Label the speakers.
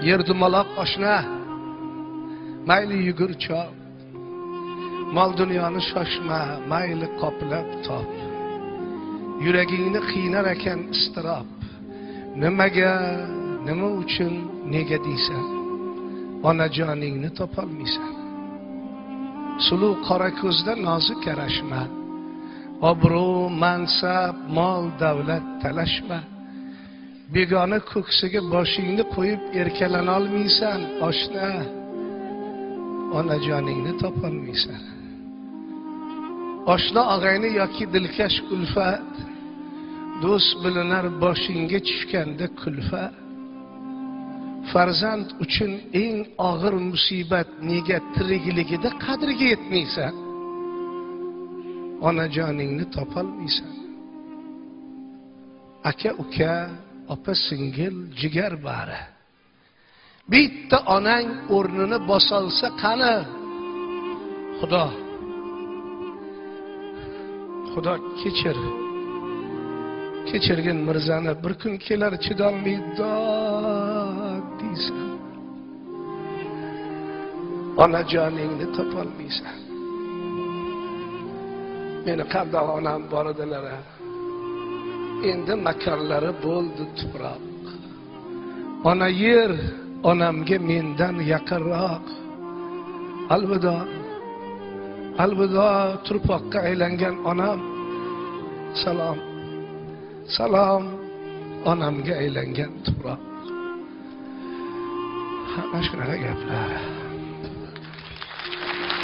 Speaker 1: yer dumaloq oshna, mayli yugur chop, mol dunyoni shoshma, mayli qoplab top. Yuragingni qiynar ekan istirob, nimaga, nima uchun, nega deysan, onajoningni topolmaysan. Suluv qora ko'zda nozik yarashma, obro', mansab, mol, davlat talashma. Begona ko'ksiga boshingni qo'yib erkalana olmaysan, oshna, onajoningni topolmaysan. Oshna og'ayni yoki dilkash ulfat, do'st bilinar boshingga tushganda kulfat. Farzand uchun eng og'ir musibat, nega tirikligida qadriga yetmaysan, onajoningni topolmaysan. Aka uka, opa singil, jigar bari, bitta onang o'rnini bosolsa qani. Xudo kechirgin mirzani, bir kun kelar chidolmay dod deysan, onajoningni topolmaysan. Meni qandoq onam bor edilar, endi makonlari bo'ldi tuproq. Ona yer onamga mendan yaqinroq. Alvido turpoqqa aylangan onam. Salom onamga aylangan tuproq. Hamma shunaqa gaplar.